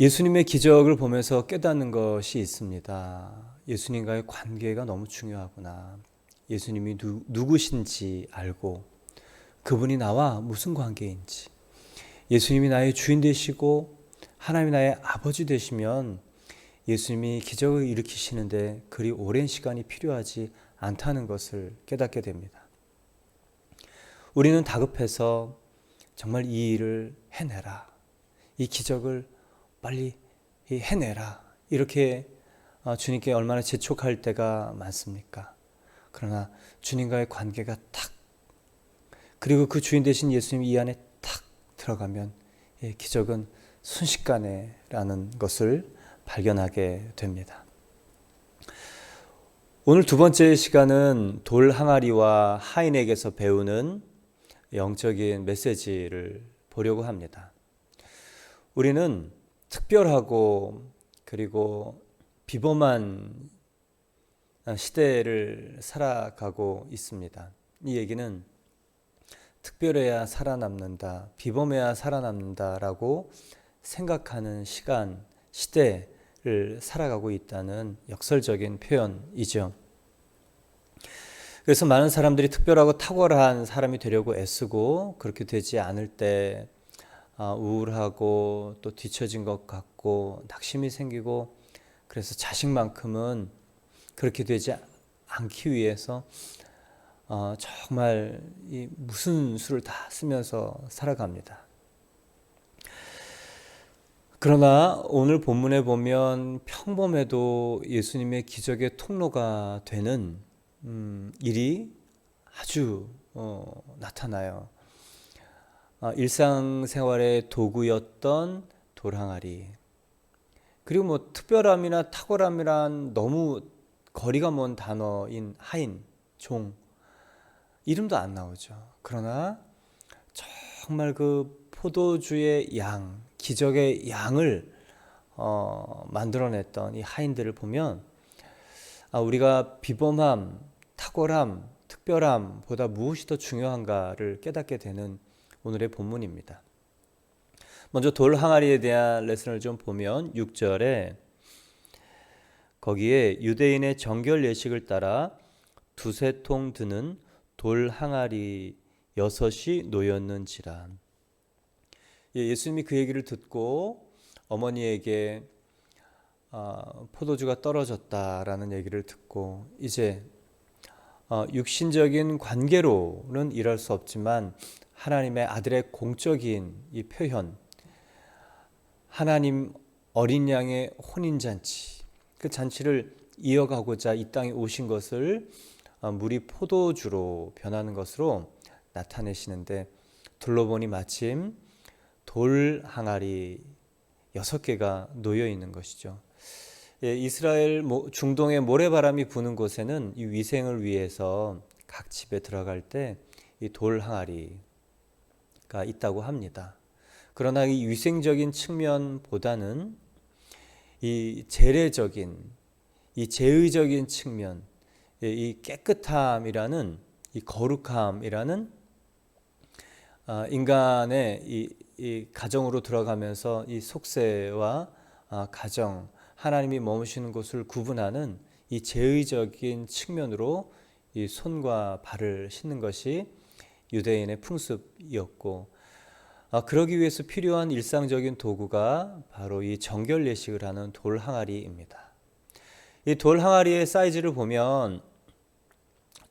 예수님의 기적을 보면서 깨닫는 것이 있습니다. 예수님과의 관계가 너무 중요하구나. 예수님이 누구신지 알고 그분이 나와 무슨 관계인지, 예수님이 나의 주인 되시고 하나님이 나의 아버지 되시면 예수님이 기적을 일으키시는데 그리 오랜 시간이 필요하지 않다는 것을 깨닫게 됩니다. 우리는 다급해서 정말 이 일을 해내라, 이 기적을 빨리 해내라, 이렇게 주님께 얼마나 재촉할 때가 많습니까? 그러나 주님과의 관계가 탁, 그리고 그 주인 되신 예수님이 이 안에 탁 들어가면 기적은 순식간에 라는 것을 발견하게 됩니다. 오늘 두 번째 시간은 돌 항아리와 하인에게서 배우는 영적인 메시지를 보려고 합니다. 우리는 특별하고 그리고 비범한 시대를 살아가고 있습니다. 이 얘기는 특별해야 살아남는다, 비범해야 살아남는다라고 생각하는 시간, 시대를 살아가고 있다는 역설적인 표현이죠. 그래서 많은 사람들이 특별하고 탁월한 사람이 되려고 애쓰고 그렇게 되지 않을 때 우울하고 또 뒤처진 것 같고 낙심이 생기고, 그래서 자식만큼은 그렇게 되지 않기 위해서 정말 무슨 수를 다 쓰면서 살아갑니다. 그러나 오늘 본문에 보면 평범해도 예수님의 기적의 통로가 되는 일이 아주 나타나요. 일상생활의 도구였던 돌항아리, 그리고 뭐 특별함이나 탁월함이란 너무 거리가 먼 단어인 하인, 종, 이름도 안 나오죠. 그러나 정말 그 포도주의 양, 기적의 양을 만들어냈던 이 하인들을 보면 우리가 비범함, 탁월함, 특별함보다 무엇이 더 중요한가를 깨닫게 되는 오늘의 본문입니다. 먼저 돌 항아리에 대한 레슨을 좀 보면 6절에 거기에 유대인의 정결 예식을 따라 두세 통 드는 돌 항아리 6이 놓였는지라. 예수님이 그 얘기를 듣고 어머니에게 포도주가 떨어졌다라는 얘기를 듣고 이제 육신적인 관계로는 일할 수 없지만 하나님의 아들의 공적인 이 표현, 하나님 어린 양의 혼인잔치, 그 잔치를 이어가고자 이 땅에 오신 것을 물이 포도주로 변하는 것으로 나타내시는데, 둘러보니 마침 돌 항아리 6개가 놓여 있는 것이죠. 이스라엘 중동의 모래바람이 부는 곳에는 이 위생을 위해서 각 집에 들어갈 때 이 돌 항아리가 있다고 합니다. 그러나 이 위생적인 측면보다는 이 재래적인, 이 제의적인 측면, 이 깨끗함이라는, 이 거룩함이라는 인간의 이 가정으로 들어가면서 이 속세와 가정, 하나님이 머무시는 곳을 구분하는 이 제의적인 측면으로 이 손과 발을 씻는 것이 유대인의 풍습이었고, 그러기 위해서 필요한 일상적인 도구가 바로 이 정결 예식을 하는 돌 항아리입니다. 이 돌 항아리의 사이즈를 보면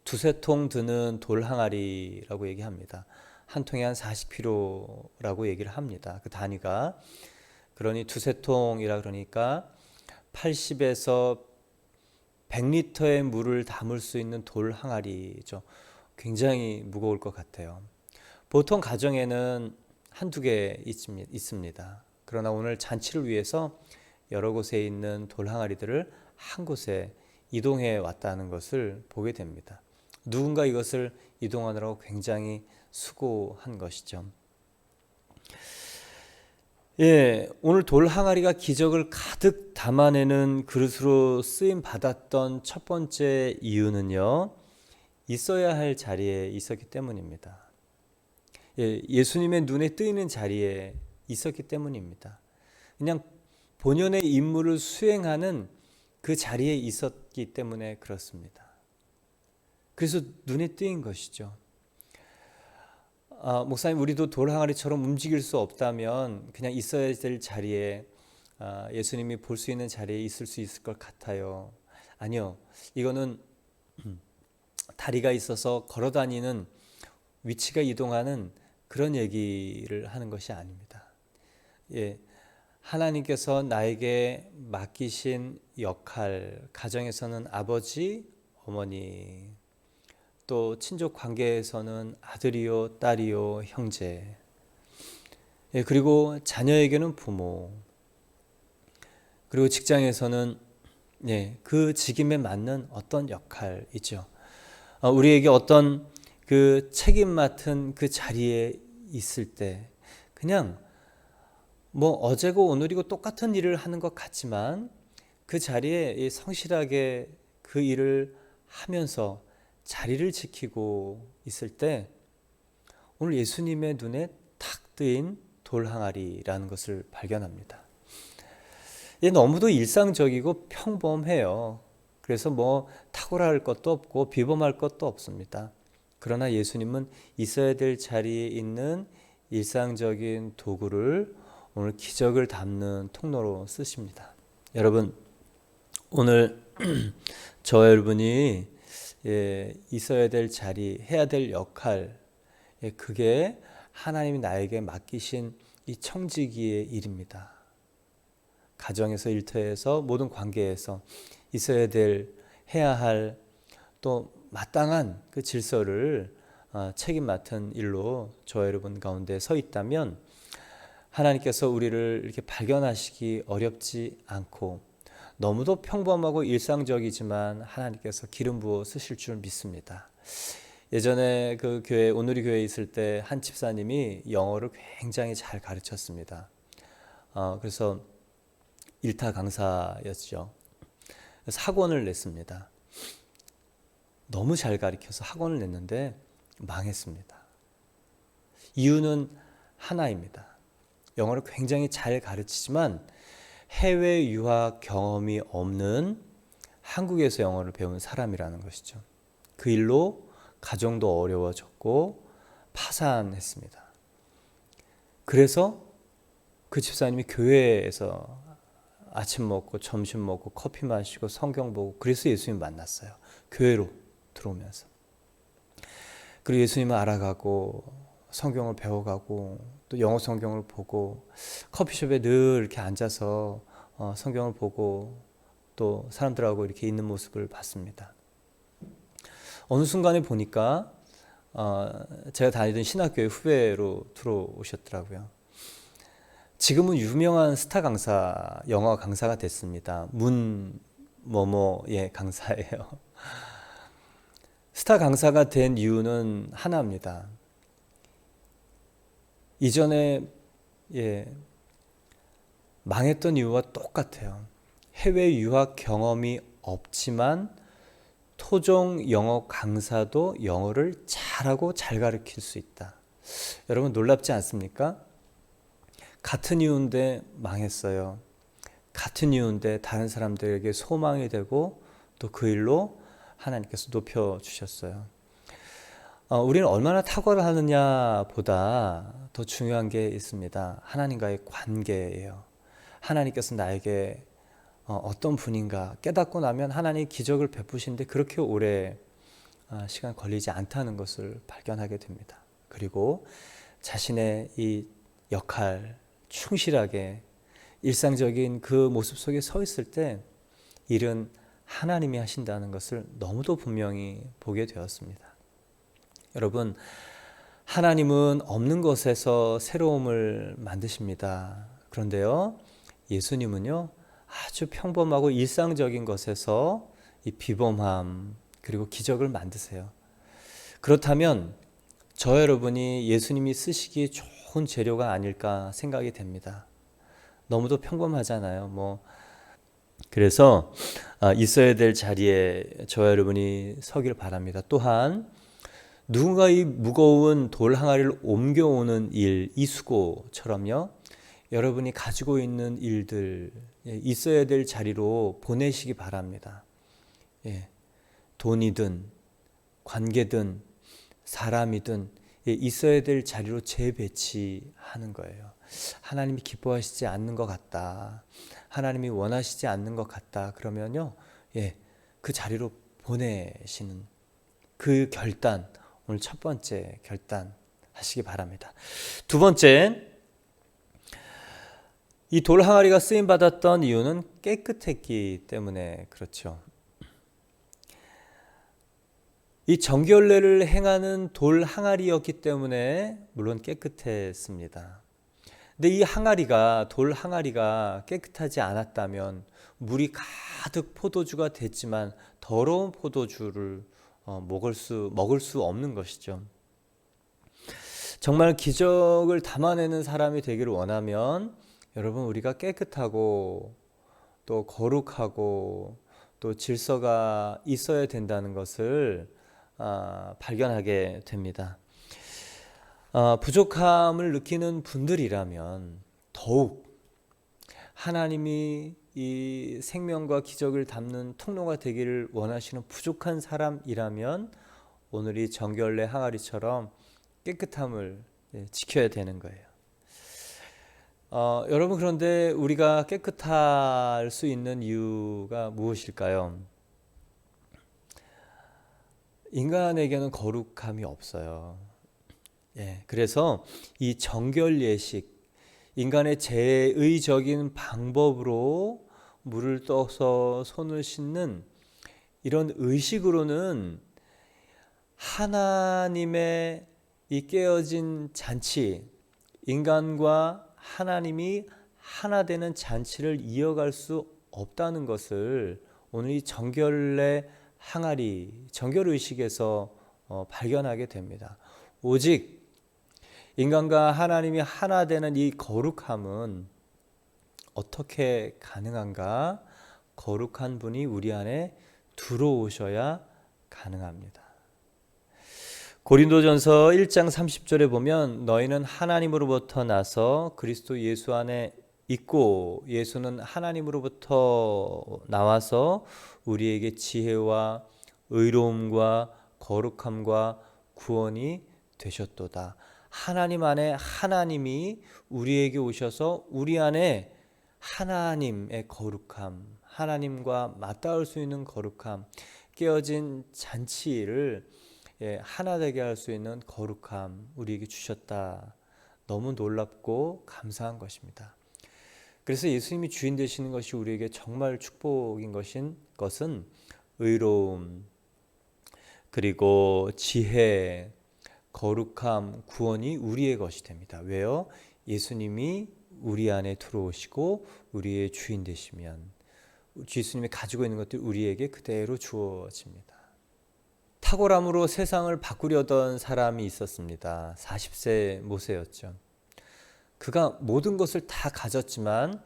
두세 통 드는 돌 항아리라고 얘기합니다. 한 통에 한 40kg라고 얘기를 합니다. 그 단위가. 그러니 두세 통이라 그러니까 80에서 100리터의 물을 담을 수 있는 돌 항아리죠. 굉장히 무거울 것 같아요. 보통 가정에는 한두 개 있습니다. 그러나 오늘 잔치를 위해서 여러 곳에 있는 돌 항아리들을 한 곳에 이동해 왔다는 것을 보게 됩니다. 누군가 이것을 이동하느라고 굉장히 수고한 것이죠. 오늘 돌 항아리가 기적을 가득 담아내는 그릇으로 쓰임 받았던 첫 번째 이유는요, 있어야 할 자리에 있었기 때문입니다. 예수님의 눈에 뜨이는 자리에 있었기 때문입니다. 그냥 본연의 임무를 수행하는 그 자리에 있었기 때문에 그렇습니다. 그래서 눈에 띄인 것이죠. 목사님, 우리도 돌항아리처럼 움직일 수 없다면 그냥 있어야 될 자리에, 예수님이 볼 수 있는 자리에 있을 수 있을 것 같아요. 아니요, 이거는 다리가 있어서 걸어다니는, 위치가 이동하는 그런 얘기를 하는 것이 아닙니다. 하나님께서 나에게 맡기신 역할, 가정에서는 아버지, 어머니, 또 친족 관계에서는 아들이요, 딸이요, 형제, 그리고 자녀에게는 부모, 그리고 직장에서는 그 직임에 맞는 어떤 역할이죠. 우리에게 어떤 그 책임 맡은 그 자리에 있을 때 그냥 뭐 어제고 오늘이고 똑같은 일을 하는 것 같지만 그 자리에 성실하게 그 일을 하면서 자리를 지키고 있을 때 오늘 예수님의 눈에 탁 뜨인 돌항아리라는 것을 발견합니다. 너무도 일상적이고 평범해요. 그래서 뭐 탁월할 것도 없고 비범할 것도 없습니다. 그러나 예수님은 있어야 될 자리에 있는 일상적인 도구를 오늘 기적을 담는 통로로 쓰십니다. 여러분, 오늘 저와 여러분이 있어야 될 자리, 해야 될 역할, 그게 하나님이 나에게 맡기신 이 청지기의 일입니다. 가정에서, 일터에서, 모든 관계에서 있어야 될, 해야 할, 또 마땅한 그 질서를 책임 맡은 일로 저와 여러분 가운데 서 있다면 하나님께서 우리를 이렇게 발견하시기 어렵지 않고 너무도 평범하고 일상적이지만 하나님께서 기름 부어 쓰실 줄 믿습니다. 예전에 그 교회, 오누리 교회에 있을 때 한 집사님이 영어를 굉장히 잘 가르쳤습니다. 그래서 일타 강사였죠. 그래서 학원을 냈습니다. 너무 잘 가르쳐서 학원을 냈는데 망했습니다. 이유는 하나입니다. 영어를 굉장히 잘 가르치지만 해외 유학 경험이 없는 한국에서 영어를 배운 사람이라는 것이죠. 그 일로 가정도 어려워졌고 파산했습니다. 그래서 그 집사님이 교회에서 아침 먹고 점심 먹고 커피 마시고 성경 보고 그래서 예수님 만났어요. 교회로 들어오면서. 그리고 예수님을 알아가고 성경을 배워가고 또 영어 성경을 보고 커피숍에 늘 이렇게 앉아서 성경을 보고 또 사람들하고 이렇게 있는 모습을 봤습니다. 어느 순간에 보니까 제가 다니던 신학교의 후배로 들어오셨더라고요. 지금은 유명한 스타 강사, 영어 강사가 됐습니다. 문뭐뭐의 강사예요. 스타 강사가 된 이유는 하나입니다. 이전에 망했던 이유와 똑같아요. 해외 유학 경험이 없지만 토종 영어 강사도 영어를 잘하고 잘 가르칠 수 있다. 여러분 놀랍지 않습니까? 같은 이유인데 망했어요. 같은 이유인데 다른 사람들에게 소망이 되고 또 그 일로 하나님께서 높여주셨어요. 우리는 얼마나 탁월하느냐 보다 더 중요한 게 있습니다. 하나님과의 관계예요. 하나님께서 나에게 어떤 분인가 깨닫고 나면 하나님이 기적을 베푸시는데 그렇게 오래 시간 걸리지 않다는 것을 발견하게 됩니다. 그리고 자신의 이 역할 충실하게 일상적인 그 모습 속에 서 있을 때 일은 하나님이 하신다는 것을 너무도 분명히 보게 되었습니다. 여러분, 하나님은 없는 것에서 새로움을 만드십니다. 그런데요, 예수님은요, 아주 평범하고 일상적인 것에서 이 비범함 그리고 기적을 만드세요. 그렇다면 저 여러분이 예수님이 쓰시기에 좋은 재료가 아닐까 생각이 됩니다. 너무도 평범하잖아요. 그래서 있어야 될 자리에 저 여러분이 서길 바랍니다. 또한 누군가 이 무거운 돌 항아리를 옮겨오는 일, 이 수고처럼요. 여러분이 가지고 있는 일들, 있어야 될 자리로 보내시기 바랍니다. 돈이든 관계든 사람이든 있어야 될 자리로 재배치하는 거예요. 하나님이 기뻐하시지 않는 것 같다, 하나님이 원하시지 않는 것 같다, 그러면요, 그 자리로 보내시는 그 결단, 오늘 첫 번째 결단 하시기 바랍니다. 두 번째, 이 돌 항아리가 쓰임 받았던 이유는 깨끗했기 때문에 그렇죠. 이 정결례를 행하는 돌 항아리였기 때문에 물론 깨끗했습니다. 근데 이 항아리가, 돌 항아리가 깨끗하지 않았다면 물이 가득 포도주가 됐지만 더러운 포도주를 먹을 수 없는 것이죠. 정말 기적을 담아내는 사람이 되기를 원하면 여러분, 우리가 깨끗하고 또 거룩하고 또 질서가 있어야 된다는 것을 발견하게 됩니다. 부족함을 느끼는 분들이라면 더욱 하나님이 이 생명과 기적을 담는 통로가 되기를 원하시는 부족한 사람이라면 오늘 이 정결례 항아리처럼 깨끗함을 지켜야 되는 거예요. 여러분, 그런데 우리가 깨끗할 수 있는 이유가 무엇일까요? 인간에게는 거룩함이 없어요. 그래서 이 정결 예식, 인간의 제의적인 방법으로 물을 떠서 손을 씻는 이런 의식으로는 하나님의 이 깨어진 잔치, 인간과 하나님이 하나 되는 잔치를 이어갈 수 없다는 것을 오늘 이 정결례 항아리, 정결의식에서 발견하게 됩니다. 오직 인간과 하나님이 하나 되는 이 거룩함은 어떻게 가능한가? 거룩한 분이 우리 안에 들어오셔야 가능합니다. 고린도전서 1장 30절에 보면 너희는 하나님으로부터 나서 그리스도 예수 안에 있고 예수는 하나님으로부터 나와서 우리에게 지혜와 의로움과 거룩함과 구원이 되셨도다. 하나님 안에 하나님이 우리에게 오셔서 우리 안에 하나님의 거룩함, 하나님과 맞닿을 수 있는 거룩함, 깨어진 잔치를 하나 되게 할 수 있는 거룩함 우리에게 주셨다. 너무 놀랍고 감사한 것입니다. 그래서 예수님이 주인 되시는 것이 우리에게 정말 축복인 것은 의로움, 그리고 지혜, 거룩함, 구원이 우리의 것이 됩니다. 왜요? 예수님이 우리 안에 들어오시고 우리의 주인 되시면 예수님이 가지고 있는 것들이 우리에게 그대로 주어집니다. 탁월함으로 세상을 바꾸려던 사람이 있었습니다. 40세 모세였죠. 그가 모든 것을 다 가졌지만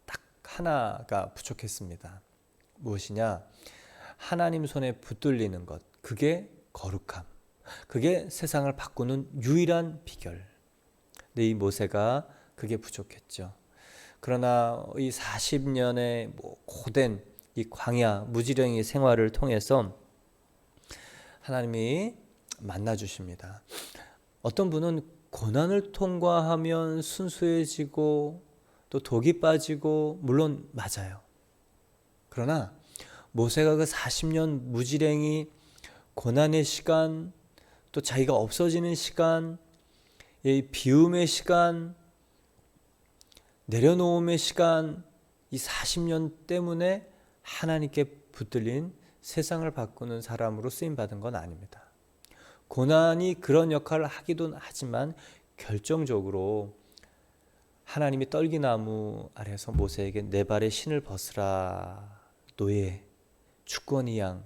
딱 하나가 부족했습니다. 무엇이냐? 하나님 손에 붙들리는 것, 그게 거룩함, 그게 세상을 바꾸는 유일한 비결. 근데 이 모세가 그게 부족했죠. 그러나 이 40년의 고된 이 광야 무지랭이 생활을 통해서 하나님이 만나주십니다. 어떤 분은 고난을 통과하면 순수해지고 또 독이 빠지고, 물론 맞아요. 그러나 모세가 그 40년 무지랭이 고난의 시간, 또 자기가 없어지는 시간, 비움의 시간, 내려놓음의 시간, 이 40년 때문에 하나님께 붙들린 세상을 바꾸는 사람으로 쓰임받은 건 아닙니다. 고난이 그런 역할을 하기도 하지만 결정적으로 하나님이 떨기나무 아래서 모세에게 내 발에 신을 벗으라, 노예, 주권이 양,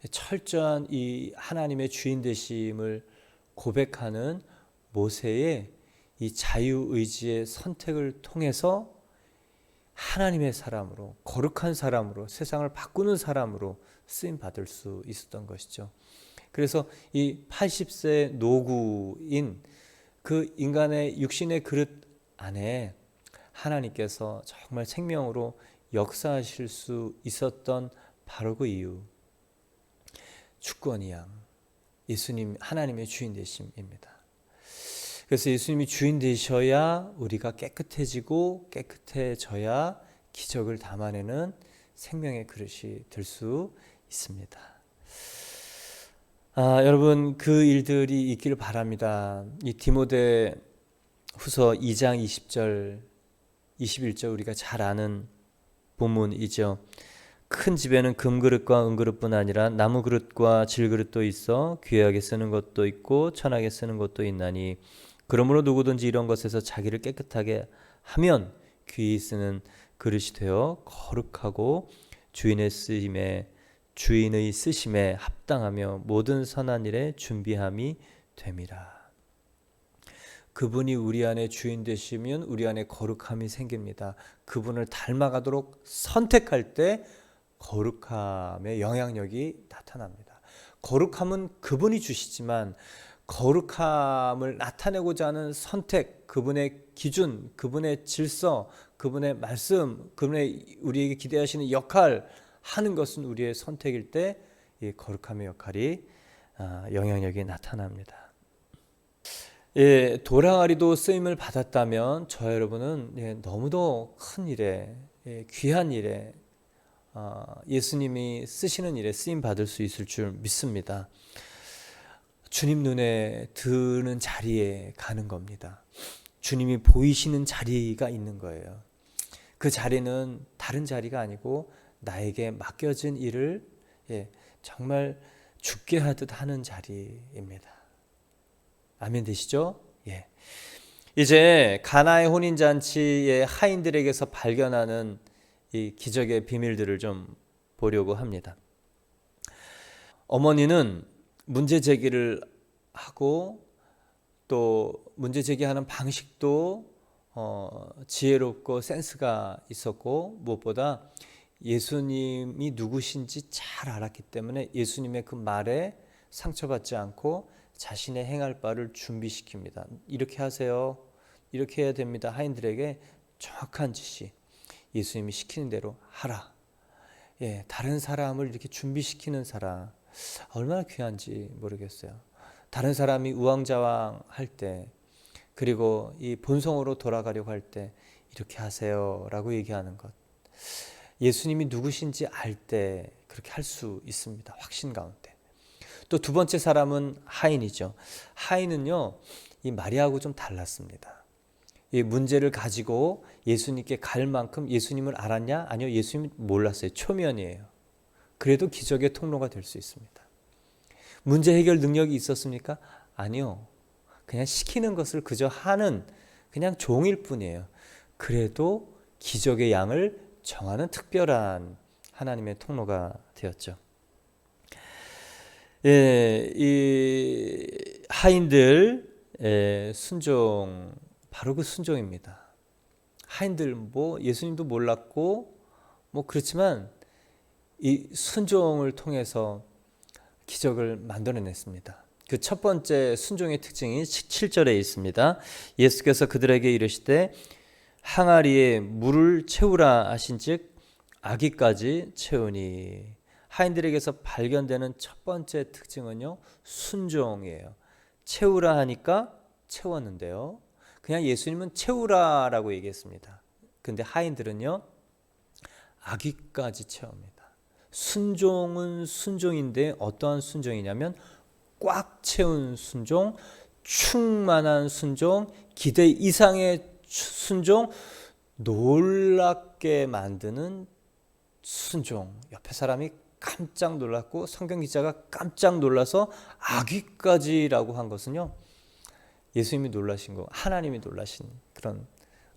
철저한 이 하나님의 주인 되심을 고백하는 모세의 이 자유의지의 선택을 통해서 하나님의 사람으로, 거룩한 사람으로, 세상을 바꾸는 사람으로 쓰임받을 수 있었던 것이죠. 그래서 이 80세 노구인 그 인간의 육신의 그릇 안에 하나님께서 정말 생명으로 역사하실 수 있었던 바로 그 이유, 주권이 양, 예수님 하나님의 주인 되심입니다. 그래서 예수님이 주인 되셔야 우리가 깨끗해지고 깨끗해져야 기적을 담아내는 생명의 그릇이 될 수 있습니다. 여러분 그 일들이 있기를 바랍니다. 이 디모데 후서 2장 20절 21절 우리가 잘 아는 본문이죠. 큰 집에는 금그릇과 은그릇뿐 아니라 나무그릇과 질그릇도 있어 귀하게 쓰는 것도 있고 천하게 쓰는 것도 있나니 그러므로 누구든지 이런 것에서 자기를 깨끗하게 하면 귀히 쓰는 그릇이 되어 거룩하고 주인의 쓰심에 합당하며 모든 선한 일에 준비함이 됨이라. 그분이 우리 안에 주인 되시면 우리 안에 거룩함이 생깁니다. 그분을 닮아가도록 선택할 때 거룩함의 영향력이 나타납니다. 거룩함은 그분이 주시지만 거룩함을 나타내고자 하는 선택, 그분의 기준, 그분의 질서, 그분의 말씀, 그분의 우리에게 기대하시는 역할 하는 것은 우리의 선택일 때 이 거룩함의 역할이 영향력이 나타납니다. 예, 도랑아리도 쓰임을 받았다면 저 여러분은 너무도 큰 일에, 귀한 일에, 예수님이 쓰시는 일에 쓰임 받을 수 있을 줄 믿습니다. 주님 눈에 드는 자리에 가는 겁니다. 주님이 보이시는 자리가 있는 거예요. 그 자리는 다른 자리가 아니고 나에게 맡겨진 일을 정말 죽게 하듯 하는 자리입니다. 아멘 되시죠? 예. 이제 가나의 혼인잔치의 하인들에게서 발견하는 이 기적의 비밀들을 좀 보려고 합니다. 어머니는 문제 제기를 하고 또 문제 제기하는 방식도 지혜롭고 센스가 있었고 무엇보다 예수님이 누구신지 잘 알았기 때문에 예수님의 그 말에 상처받지 않고 자신의 행할 바를 준비시킵니다. 이렇게 하세요. 이렇게 해야 됩니다. 하인들에게 정확한 지시, 예수님이 시키는 대로 하라. 다른 사람을 이렇게 준비시키는 사람 얼마나 귀한지 모르겠어요. 다른 사람이 우왕좌왕 할 때 그리고 이 본성으로 돌아가려고 할 때 이렇게 하세요 라고 얘기하는 것, 예수님이 누구신지 알 때 그렇게 할 수 있습니다. 확신 가운데. 또 두 번째 사람은 하인이죠. 하인은요, 이 마리아하고 좀 달랐습니다. 이 문제를 가지고 예수님께 갈 만큼 예수님을 알았냐? 아니요, 예수님 몰랐어요. 초면이에요. 그래도 기적의 통로가 될 수 있습니다. 문제 해결 능력이 있었습니까? 아니요. 그냥 시키는 것을 그저 하는 그냥 종일 뿐이에요. 그래도 기적의 양을 정하는 특별한 하나님의 통로가 되었죠. 이 하인들 순종, 바로 그 순종입니다. 하인들 예수님도 몰랐고 그렇지만 이 순종을 통해서 기적을 만들어냈습니다. 그 첫 번째 순종의 특징이 7절에 있습니다. 예수께서 그들에게 이르시되 항아리에 물을 채우라 하신즉 아기까지 채우니. 하인들에게서 발견되는 첫 번째 특징은요, 순종이에요. 채우라 하니까 채웠는데요, 그냥 예수님은 채우라라고 얘기했습니다. 근데 하인들은요, 아기까지 채웁니다. 순종은 순종인데 어떠한 순종이냐면 꽉 채운 순종, 충만한 순종, 기대 이상의 순종, 놀랍게 만드는 순종. 옆에 사람이 깜짝 놀랐고 성경 기자가 깜짝 놀라서 아기까지라고 한 것은요, 예수님이 놀라신 거, 하나님이 놀라신 그런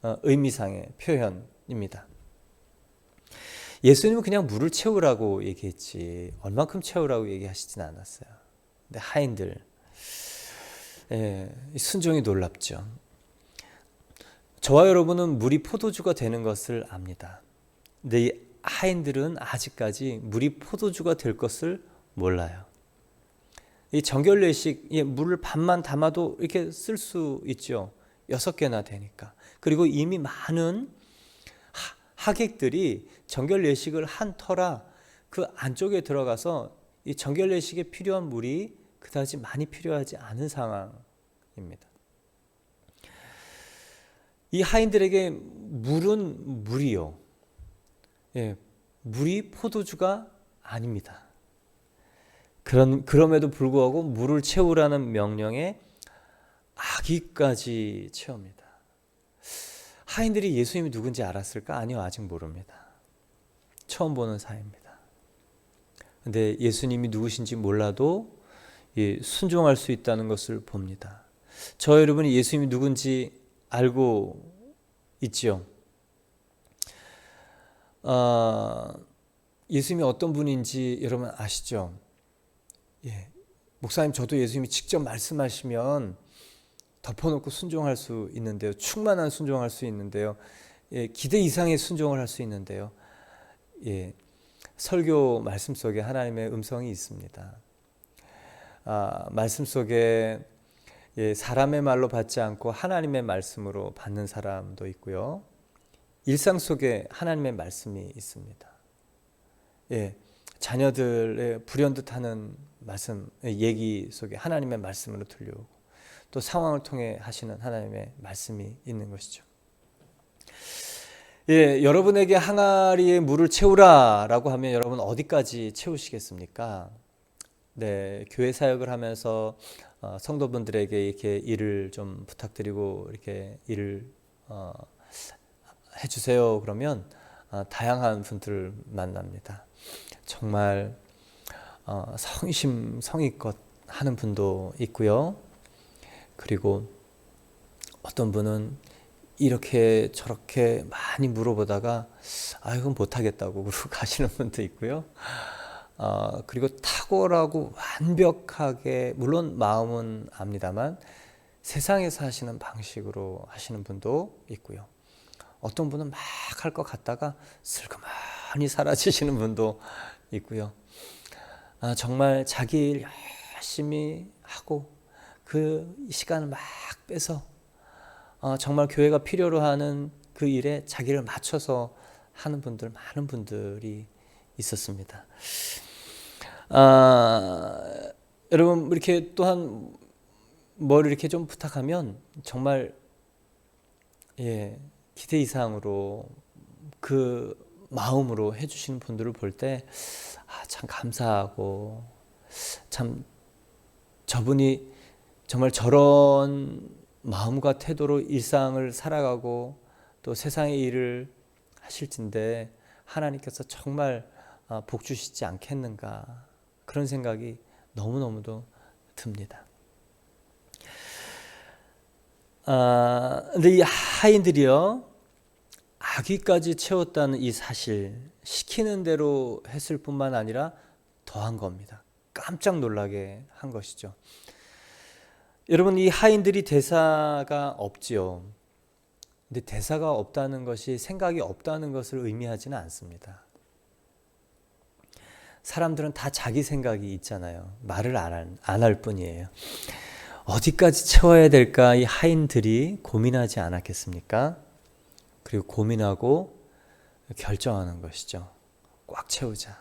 의미상의 표현입니다. 예수님은 그냥 물을 채우라고 얘기했지 얼만큼 채우라고 얘기하시진 않았어요. 근데 하인들, 순종이 놀랍죠. 저와 여러분은 물이 포도주가 되는 것을 압니다. 근데 이 하인들은 아직까지 물이 포도주가 될 것을 몰라요. 이 정결례식, 물을 반만 담아도 이렇게 쓸 수 있죠. 6개나 되니까. 그리고 이미 많은 하객들이 정결 예식을 한 터라 그 안쪽에 들어가서 이 정결 예식에 필요한 물이 그다지 많이 필요하지 않은 상황입니다. 이 하인들에게 물은 물이요. 예, 물이 포도주가 아닙니다. 그럼에도 불구하고 물을 채우라는 명령에 아기까지 채웁니다. 하인들이 예수님이 누군지 알았을까? 아니요, 아직 모릅니다. 처음 보는 사이입니다. 근데 예수님이 누구신지 몰라도 순종할 수 있다는 것을 봅니다. 저 여러분이 예수님이 누군지 알고 있죠? 예수님이 어떤 분인지 여러분 아시죠? 예, 목사님, 저도 예수님이 직접 말씀하시면 덮어놓고 순종할 수 있는데요. 충만한 순종할 수 있는데요. 예, 기대 이상의 순종을 할 수 있는데요. 예, 설교 말씀 속에 하나님의 음성이 있습니다. 말씀 속에 사람의 말로 받지 않고 하나님의 말씀으로 받는 사람도 있고요. 일상 속에 하나님의 말씀이 있습니다. 예, 자녀들의 불현듯하는 말씀, 얘기 속에 하나님의 말씀으로 들려오고 또 상황을 통해 하시는 하나님의 말씀이 있는 것이죠. 예, 여러분에게 항아리에 물을 채우라라고 하면 여러분 어디까지 채우시겠습니까? 네, 교회 사역을 하면서 성도분들에게 이렇게 일을 좀 부탁드리고 이렇게 일을 해주세요. 그러면 다양한 분들을 만납니다. 정말 성의껏 하는 분도 있고요. 그리고 어떤 분은 이렇게 저렇게 많이 물어보다가 이건 못하겠다고 그러고 가시는 분도 있고요. 그리고 탁월하고 완벽하게, 물론 마음은 압니다만 세상에서 하시는 방식으로 하시는 분도 있고요. 어떤 분은 막 할 것 같다가 슬그머니 사라지시는 분도 있고요. 정말 자기 일 열심히 하고 그 시간을 막 빼서 정말 교회가 필요로 하는 그 일에 자기를 맞춰서 하는 분들, 많은 분들이 있었습니다. 여러분, 이렇게 또한 뭘 이렇게 좀 부탁하면 정말 기대 이상으로 그 마음으로 해주시는 분들을 볼 때 참 감사하고, 참 저분이 정말 저런 마음과 태도로 일상을 살아가고 또 세상의 일을 하실진데 하나님께서 정말 복 주시지 않겠는가, 그런 생각이 너무너무도 듭니다. 근데 이 하인들이요, 아귀까지 채웠다는 이 사실, 시키는 대로 했을 뿐만 아니라 더한 겁니다. 깜짝 놀라게 한 것이죠. 여러분, 이 하인들이 대사가 없지요. 근데 대사가 없다는 것이 생각이 없다는 것을 의미하지는 않습니다. 사람들은 다 자기 생각이 있잖아요. 말을 안 할 뿐이에요. 어디까지 채워야 될까 이 하인들이 고민하지 않았겠습니까? 그리고 고민하고 결정하는 것이죠. 꽉 채우자.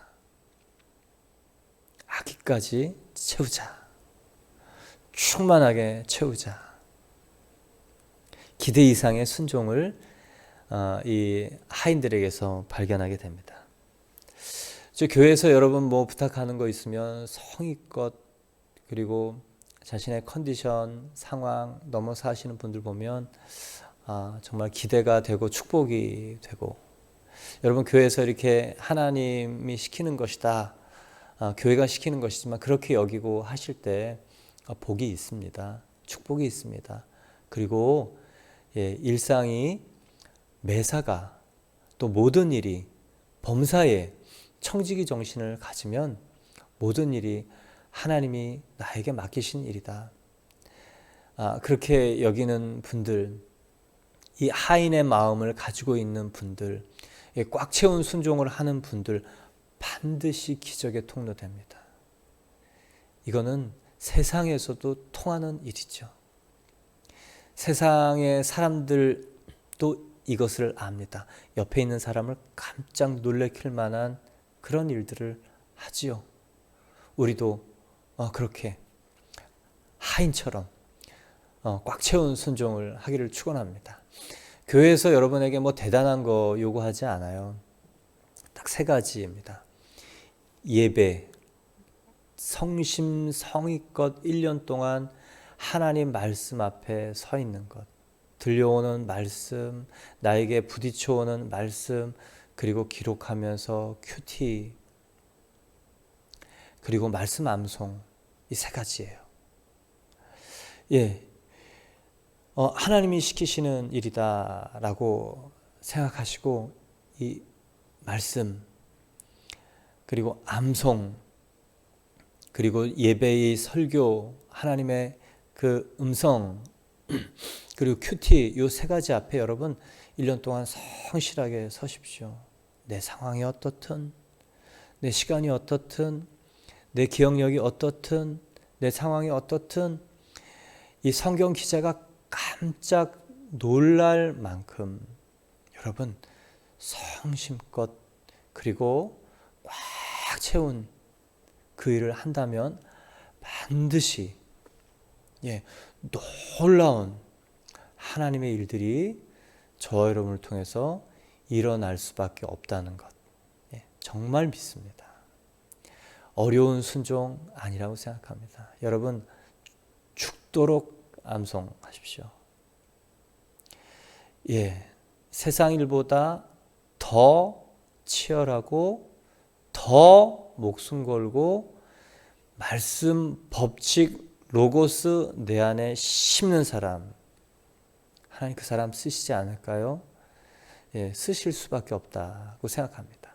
아기까지 채우자. 충만하게 채우자. 기대 이상의 순종을 이 하인들에게서 발견하게 됩니다. 교회에서 여러분 뭐 부탁하는 거 있으면 성의껏, 그리고 자신의 컨디션, 상황 넘어서 하시는 분들 보면 정말 기대가 되고 축복이 되고, 여러분 교회에서 이렇게 하나님이 시키는 것이다, 교회가 시키는 것이지만 그렇게 여기고 하실 때 복이 있습니다. 축복이 있습니다. 그리고 일상이, 매사가, 또 모든 일이 범사에 청지기 정신을 가지면 모든 일이 하나님이 나에게 맡기신 일이다. 그렇게 여기는 분들, 이 하인의 마음을 가지고 있는 분들, 꽉 채운 순종을 하는 분들, 반드시 기적의 통로됩니다. 이거는 세상에서도 통하는 일이죠. 세상의 사람들도 이것을 압니다. 옆에 있는 사람을 깜짝 놀래킬 만한 그런 일들을 하지요. 우리도 그렇게 하인처럼 꽉 채운 순종을 하기를 축원합니다. 교회에서 여러분에게 뭐 대단한 거 요구하지 않아요. 딱 세 가지입니다. 예배, 성심성의껏 1년 동안 하나님 말씀 앞에 서 있는 것, 들려오는 말씀, 나에게 부딪혀오는 말씀, 그리고 기록하면서 큐티, 그리고 말씀 암송, 이 세 가지예요. 예, 하나님이 시키시는 일이다라고 생각하시고 이 말씀, 그리고 암송, 그리고 예배의 설교, 하나님의 그 음성, 그리고 큐티, 이 세 가지 앞에 여러분 1년 동안 성실하게 서십시오. 내 상황이 어떻든, 내 시간이 어떻든, 내 기억력이 어떻든, 내 상황이 어떻든, 이 성경 기자가 깜짝 놀랄 만큼 여러분 성심껏 그리고 꽉 채운 그 일을 한다면 반드시 놀라운 하나님의 일들이 저와 여러분을 통해서 일어날 수밖에 없다는 것, 정말 믿습니다. 어려운 순종 아니라고 생각합니다. 여러분 죽도록 암송하십시오. 세상 일보다 더 치열하고 더 목숨 걸고 말씀, 법칙, 로고스 내 안에 심는 사람, 하나님 그 사람 쓰시지 않을까요? 쓰실 수밖에 없다고 생각합니다.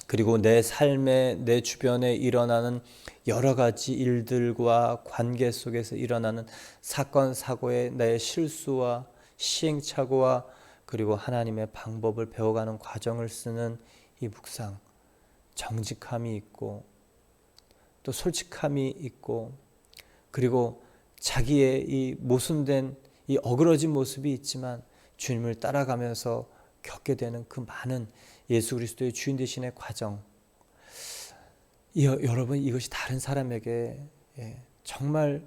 그리고 내 삶에, 내 주변에 일어나는 여러 가지 일들과 관계 속에서 일어나는 사건, 사고의 나의 실수와 시행착오와 그리고 하나님의 방법을 배워가는 과정을 쓰는 이 묵상, 정직함이 있고 또 솔직함이 있고 그리고 자기의 이 모순된 이 어그러진 모습이 있지만 주님을 따라가면서 겪게 되는 그 많은 예수 그리스도의 주인 되신의 과정, 여러분 이것이 다른 사람에게 정말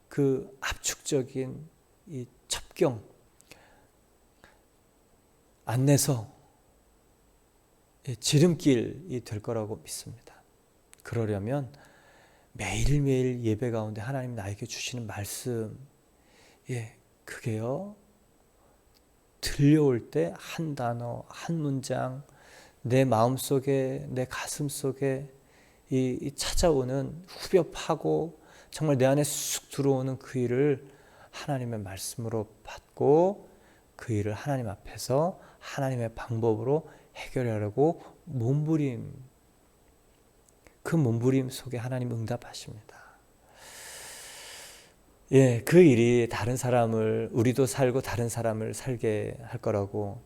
그 압축적인 이 첩경 안내서 지름길이 될 거라고 믿습니다. 그러려면 매일매일 예배 가운데 하나님 나에게 주시는 말씀, 그게요 들려올 때 한 단어, 한 문장, 내 마음속에, 내 가슴속에 이 찾아오는 후벼 파고 정말 내 안에 쑥 들어오는 그 일을 하나님의 말씀으로 받고 그 일을 하나님 앞에서 하나님의 방법으로 해결하려고 몸부림, 그 몸부림 속에 하나님 응답하십니다. 그 일이 다른 사람을, 우리도 살고 다른 사람을 살게 할 거라고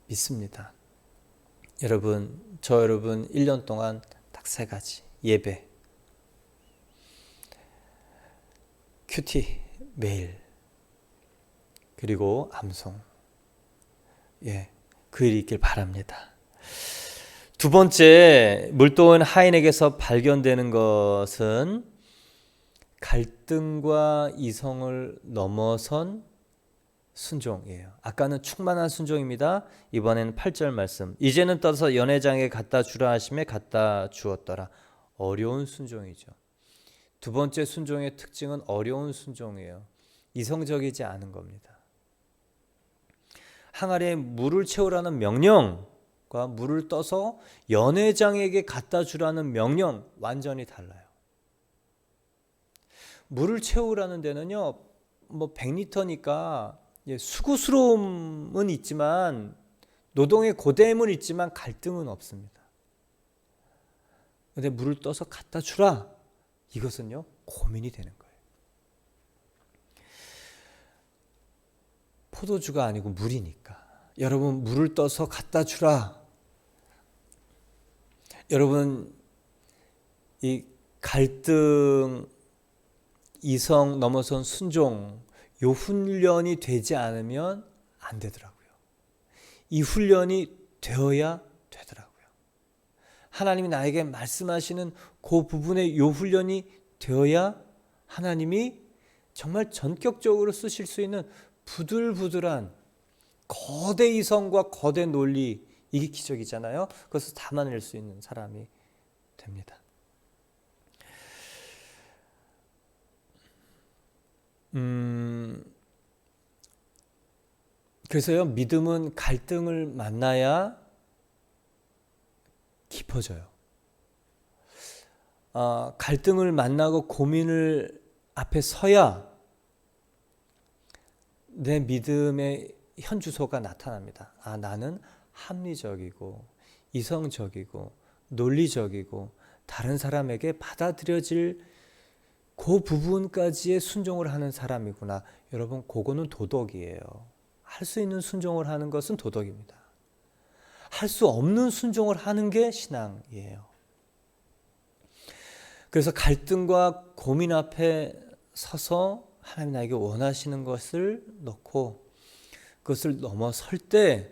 믿습니다. 여러분, 저 여러분 1년 동안 딱 세 가지, 예배, 큐티 매일, 그리고 암송, 그 일이 있길 바랍니다. 두 번째, 물도원 하인에게서 발견되는 것은 갈등과 이성을 넘어선 순종이에요. 아까는 충만한 순종입니다. 이번에는 8절 말씀. 이제는 떠서 연회장에 갖다 주라 하심에 갖다 주었더라. 어려운 순종이죠. 두 번째 순종의 특징은 어려운 순종이에요. 이성적이지 않은 겁니다. 항아리에 물을 채우라는 명령과 물을 떠서 연회장에게 갖다 주라는 명령 완전히 달라요. 물을 채우라는 데는요, 뭐 100리터니까 수고스러움은 있지만 노동의 고됨은 있지만 갈등은 없습니다. 그런데 물을 떠서 갖다 주라, 이것은요 고민이 되는 거예요. 포도주가 아니고 물이니까 여러분 물을 떠서 갖다 주라. 여러분 이 갈등, 이성 넘어선 순종, 요 훈련이 되지 않으면 안 되더라고요. 이 훈련이 되어야 되더라고요. 하나님이 나에게 말씀하시는 그 부분의 요 훈련이 되어야 하나님이 정말 전격적으로 쓰실 수 있는 부들부들한 거대 이성과 거대 논리, 이게 기적이잖아요. 그것을 담아낼 수 있는 사람이 됩니다. 그래서요, 믿음은 갈등을 만나야 깊어져요. 갈등을 만나고 고민을 앞에 서야 내 믿음의 현주소가 나타납니다. 나는 합리적이고 이성적이고 논리적이고 다른 사람에게 받아들여질 그 부분까지의 순종을 하는 사람이구나. 여러분, 그거는 도덕이에요. 할 수 있는 순종을 하는 것은 도덕입니다. 할 수 없는 순종을 하는 게 신앙이에요. 그래서 갈등과 고민 앞에 서서 하나님 나에게 원하시는 것을 넣고 그것을 넘어설 때,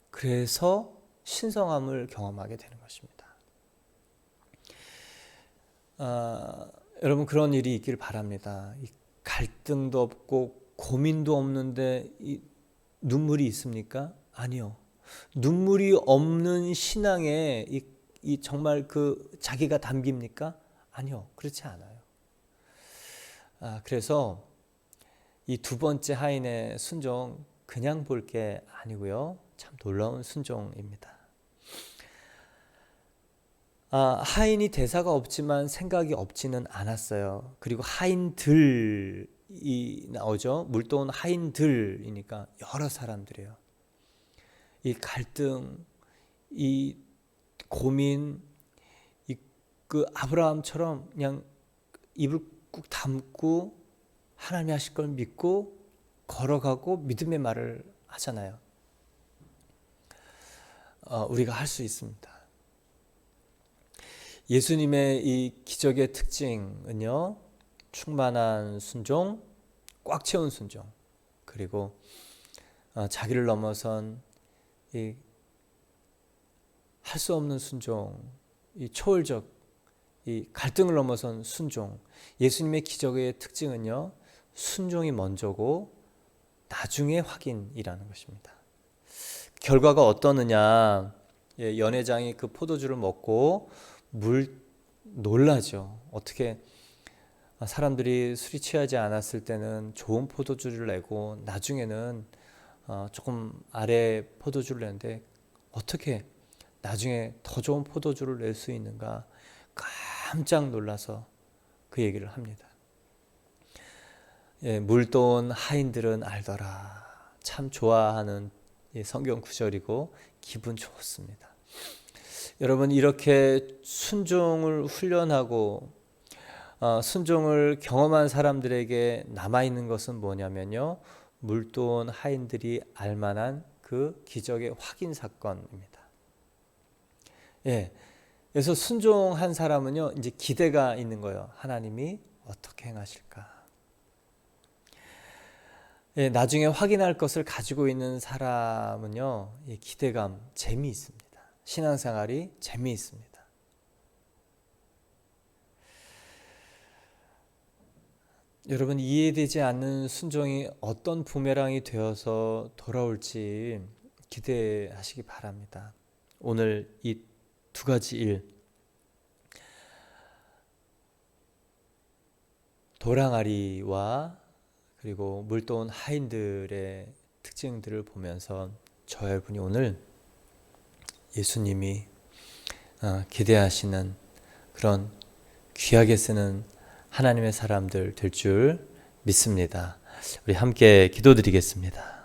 그래서 신성함을 경험하게 되는 것입니다. 여러분, 그런 일이 있길 바랍니다. 이 갈등도 없고 고민도 없는데 이 눈물이 있습니까? 아니요. 눈물이 없는 신앙에 이 정말 그 자기가 담깁니까? 아니요. 그렇지 않아요. 그래서 이 두 번째 하인의 순종, 그냥 볼 게 아니고요. 참 놀라운 순종입니다. 하인이 대사가 없지만 생각이 없지는 않았어요. 그리고 하인들이 나오죠. 물도온 하인들이니까 여러 사람들이에요. 이 갈등, 이 고민, 그 아브라함처럼 그냥 입을 꾹 담고 하나님이 하실 걸 믿고 걸어가고 믿음의 말을 하잖아요. 우리가 할 수 있습니다. 예수님의 이 기적의 특징은요, 충만한 순종, 꽉 채운 순종, 그리고 자기를 넘어선 할 수 없는 순종, 이 초월적, 이 갈등을 넘어선 순종. 예수님의 기적의 특징은요, 순종이 먼저고 나중에 확인이라는 것입니다. 결과가 어떠느냐? 연회장이 그 포도주를 먹고 놀라죠. 어떻게 사람들이 술이 취하지 않았을 때는 좋은 포도주를 내고 나중에는 조금 아래 포도주를 내는데 어떻게 나중에 더 좋은 포도주를 낼 수 있는가? 깜짝 놀라서 그 얘기를 합니다. 물도온 하인들은 알더라. 참 좋아하는 성경 구절이고 기분 좋습니다. 여러분, 이렇게 순종을 훈련하고 순종을 경험한 사람들에게 남아있는 것은 뭐냐면요, 물도온 하인들이 알만한 그 기적의 확인 사건입니다. 그래서 순종한 사람은요, 이제 기대가 있는 거예요. 하나님이 어떻게 행하실까? 나중에 확인할 것을 가지고 있는 사람은요, 기대감, 재미있습니다. 신앙생활이 재미있습니다. 여러분, 이해되지 않는 순종이 어떤 부메랑이 되어서 돌아올지 기대하시기 바랍니다. 오늘 이 두 가지 일, 도랑아리와 그리고 물도온 하인들의 특징들을 보면서 저 여러분이 오늘 예수님이 기대하시는 그런 귀하게 쓰는 하나님의 사람들 될 줄 믿습니다. 우리 함께 기도드리겠습니다.